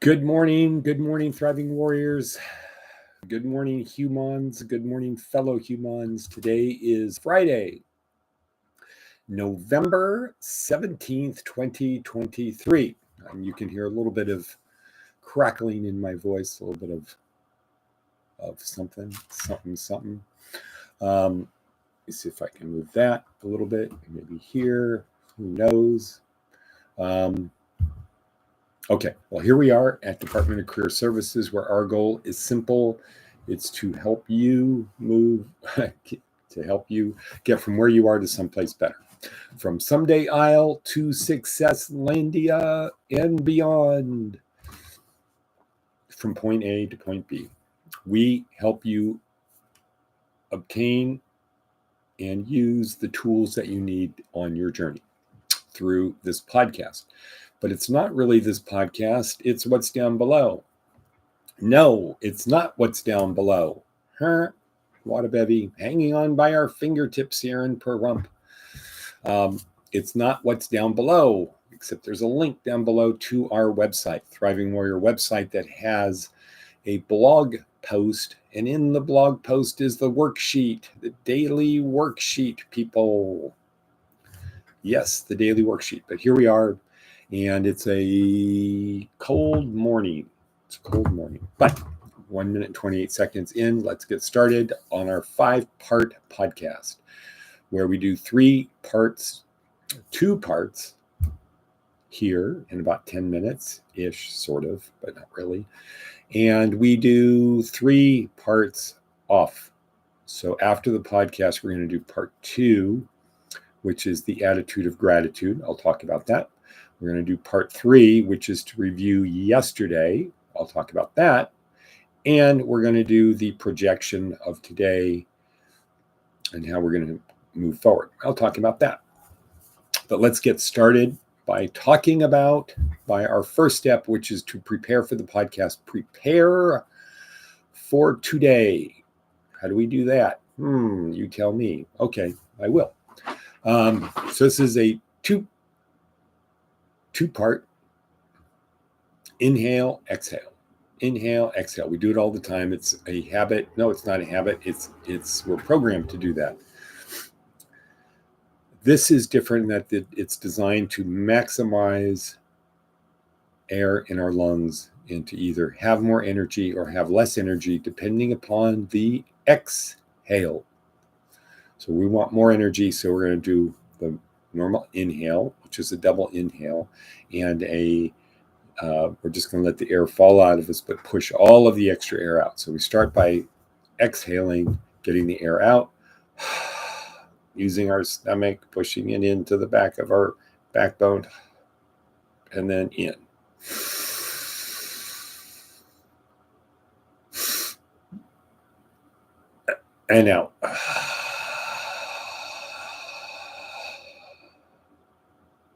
Good morning, thriving warriors. Good morning, humans. Good morning, fellow humans. Today is Friday, November 17th, 2023. You can hear a little bit of crackling in my voice, a little bit of something. Let me see if I can move that a little bit. Maybe here. Who knows? Okay, well, here we are at Department of Career Services, where our goal is simple. It's to help you move, to help you get from where you are to someplace better. From someday Isle to Success Landia and beyond. From point A to point B. We help you obtain and use the tools that you need on your journey through this podcast. But it's not really this podcast, it's what's down below. No, it's not what's down below. What a bevy, hanging on by our fingertips here in Perump. It's not what's down below, except there's a link down below to our website, Thriving Warrior website, that has a blog post. And in the blog post is the worksheet, the daily worksheet, people. Yes, the daily worksheet. But here we are. And it's a cold morning. It's a cold morning. But 1 minute, 28 seconds in, let's get started on our 5-part podcast, where we do 2 parts here in about 10 minutes-ish, sort of, but not really. And we do 3 parts off. So after the podcast, we're going to do part 2, which is the attitude of gratitude. I'll talk about that. We're going to do part 3, which is to review yesterday. I'll talk about that. And we're going to do the projection of today and how we're going to move forward. I'll talk about that. But let's get started by talking about our first step, which is to prepare for the podcast. Prepare for today. How do we do that? You tell me. Okay, I will. So this is a two-part inhale, exhale. Inhale, exhale. We do it all the time. It's a habit. No, it's not a habit. We're programmed to do that. This is different in that it's designed to maximize air in our lungs and to either have more energy or have less energy, depending upon the exhale. So we want more energy, so we're going to do the normal inhale, which is a double inhale, and we're just going to let the air fall out of us, but push all of the extra air out. So we start by exhaling, getting the air out, using our stomach, pushing it into the back of our backbone, and then in. And out.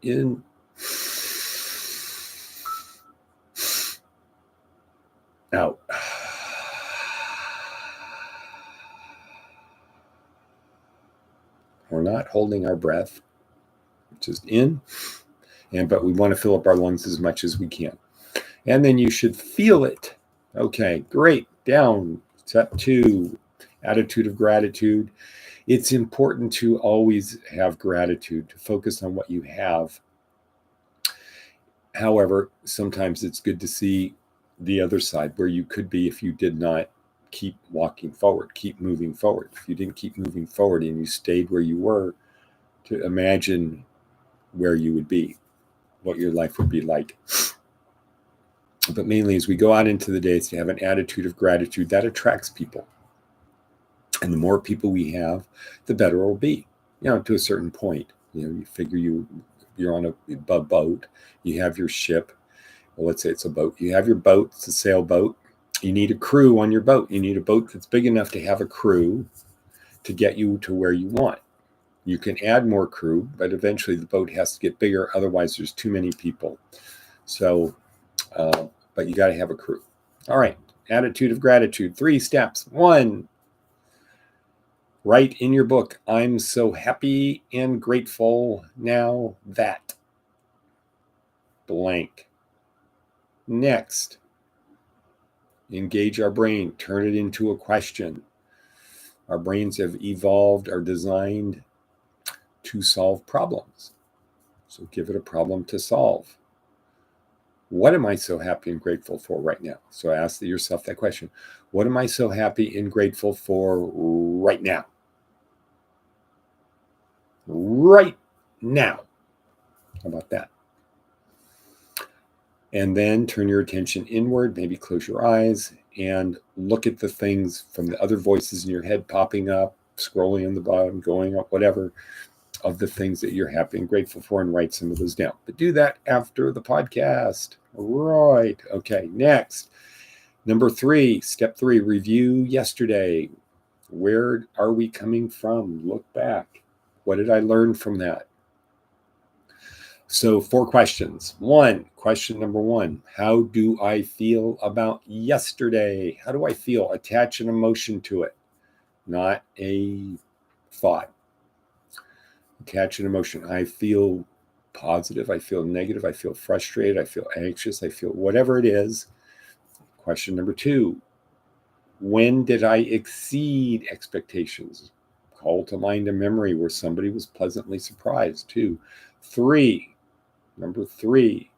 In. Out. We're not holding our breath, just in, but we want to fill up our lungs as much as we can. And then you should feel it. Okay, great. Down. Step 2, attitude of gratitude. It's important to always have gratitude, to focus on what you have. However, sometimes it's good to see the other side, where you could be if you did not keep walking forward, keep moving forward. If you didn't keep moving forward and you stayed where you were, to imagine where you would be, what your life would be like. But mainly, as we go out into the day, it's to have an attitude of gratitude that attracts people. And the more people we have, the better it will be, to a certain point. You figure you're on a boat, you have your ship. Well, let's say it's a boat. You have your boat, it's a sailboat. You need a crew on your boat. You need a boat that's big enough to have a crew to get you to where you want. You can add more crew, but eventually the boat has to get bigger. Otherwise, there's too many people. So, but you got to have a crew. All right. Attitude of gratitude. 3 steps. 1, write in your book, I'm so happy and grateful now that blank. Next, engage our brain, turn it into a question. Our brains have evolved, are designed to solve problems. So give it a problem to solve. What am I so happy and grateful for right now? So ask yourself that question. What am I so happy and grateful for right now? Right now. How about that? And then turn your attention inward, maybe close your eyes and look at the things from the other voices in your head popping up, scrolling on the bottom, going up, whatever, of the things that you're happy and grateful for, and write some of those down. But do that after the podcast. Right. Okay. Next. Number 3, step 3, review yesterday. Where are we coming from? Look back. What did I learn from that? So 4 questions. Question number 1, how do I feel about yesterday? How do I feel? Attach an emotion to it, not a thought. Attach an emotion. I feel positive. I feel negative. I feel frustrated. I feel anxious. I feel whatever it is. Question number 2, when did I exceed expectations? Call to mind a memory where somebody was pleasantly surprised. 2. 3, number 3,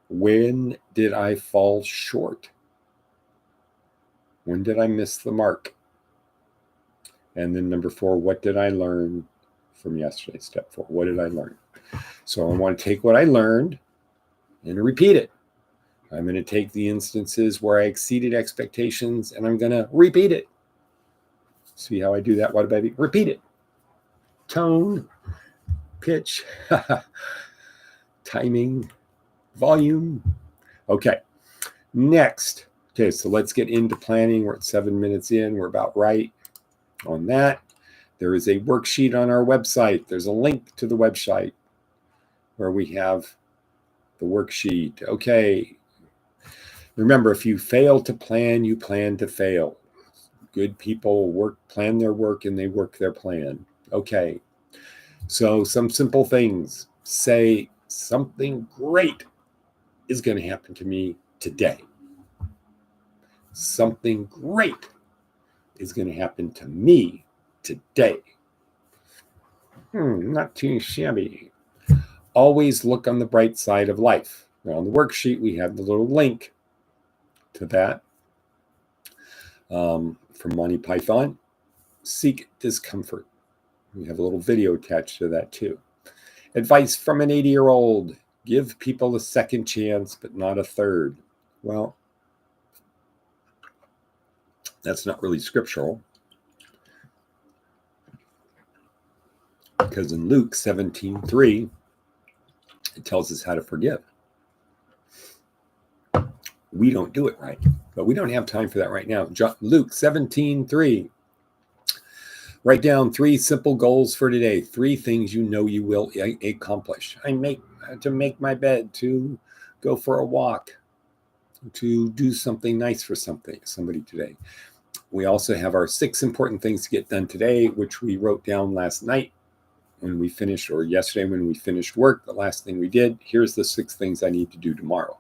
when did I fall short? When did I miss the mark? And then number 4, what did I learn from yesterday? Step 4, what did I learn? So I want to take what I learned and repeat it. I'm going to take the instances where I exceeded expectations and I'm going to repeat it. See how I do that? What baby? Repeat it. Tone, pitch, timing, volume. Okay. Next. Okay, so let's get into planning. We're at 7 minutes in. We're about right on that. There is a worksheet on our website. There's a link to the website where we have the worksheet. Okay. Remember, if you fail to plan, you plan to fail. Good people plan their work and they work their plan. Okay. So some simple things. Say something great is going to happen to me today. Something great is going to happen to me today. Not too shabby. Always look on the bright side of life. Now on the worksheet, we have the little link to that from Monty Python. Seek discomfort. We have a little video attached to that too. Advice from an 80-year-old. Give people a second chance, but not a third. Well, that's not really scriptural. Because in Luke 17:3, it tells us how to forgive. We don't do it right, but we don't have time for that right now. Luke 17:3. Write down 3 simple goals for today. 3 things you know you will accomplish. To make my bed, to go for a walk, to do something nice for somebody today. We also have our 6 important things to get done today, which we wrote down last night when we finished, or yesterday when we finished work. The last thing we did. Here's the 6 things I need to do tomorrow.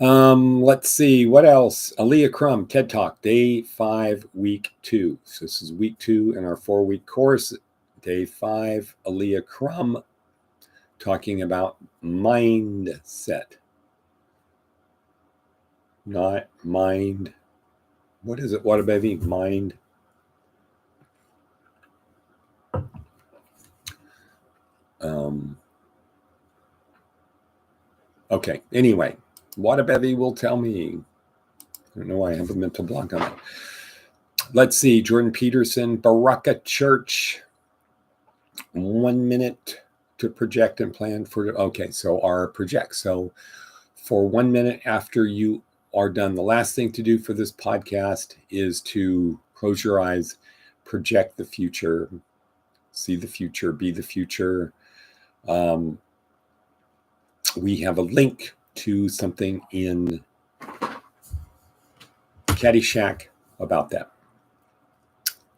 Let's see what else. Aaliyah Crum, TED Talk, day 5, week 2. So this is week 2 in our 4-week course. Day 5, Aaliyah Crum, talking about mindset, not mind. What is it? What baby? Mind. Okay. Anyway. Whatabevy will tell me. I don't know why I have a mental block on it. Let's see. Jordan Peterson, Baraka Church. 1 minute to project and plan for. Okay, so our project. So for 1 minute after you are done, the last thing to do for this podcast is to close your eyes, project the future, see the future, be the future. We have a link to something in Caddyshack about that.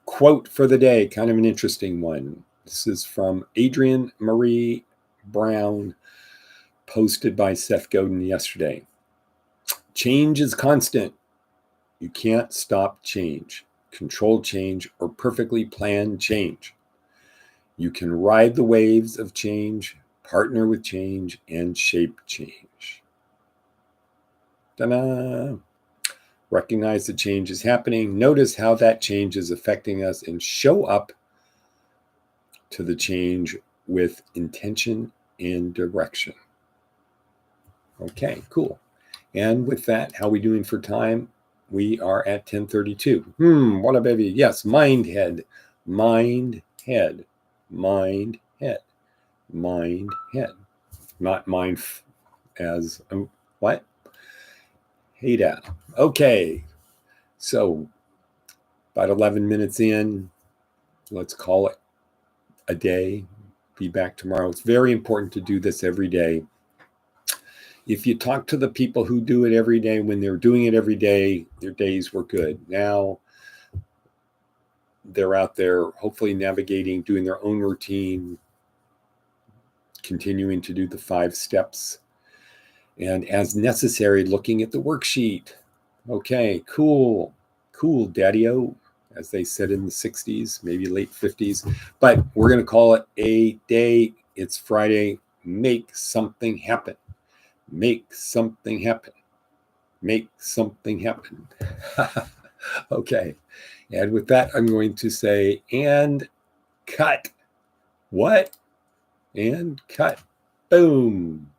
Quote for the day, kind of an interesting one. This is from Adrienne Marie Brown, posted by Seth Godin yesterday. Change is constant. You can't stop change, control change, or perfectly plan change. You can ride the waves of change, partner with change, and shape change. Ta-da! Recognize the change is happening. Notice how that change is affecting us and show up to the change with intention and direction. Okay, cool. And with that, how are we doing for time? We are at 10:32. What a baby. Yes, mind head, mind head, mind head, mind head. Not mind as what? Hey, Dad. Okay, so about 11 minutes in, let's call it a day. Be back tomorrow. It's very important to do this every day. If you talk to the people who do it every day, when they're doing it every day, their days were good. Now they're out there hopefully navigating, doing their own routine, continuing to do the 5 steps, and as necessary, looking at the worksheet. Okay, cool, daddy-o, as they said in the 60s, maybe late 50s. But we're going to call it a day. It's Friday. Make something happen. Make something happen. Make something happen. Okay. And with that, I'm going to say, and cut. What? And cut. Boom.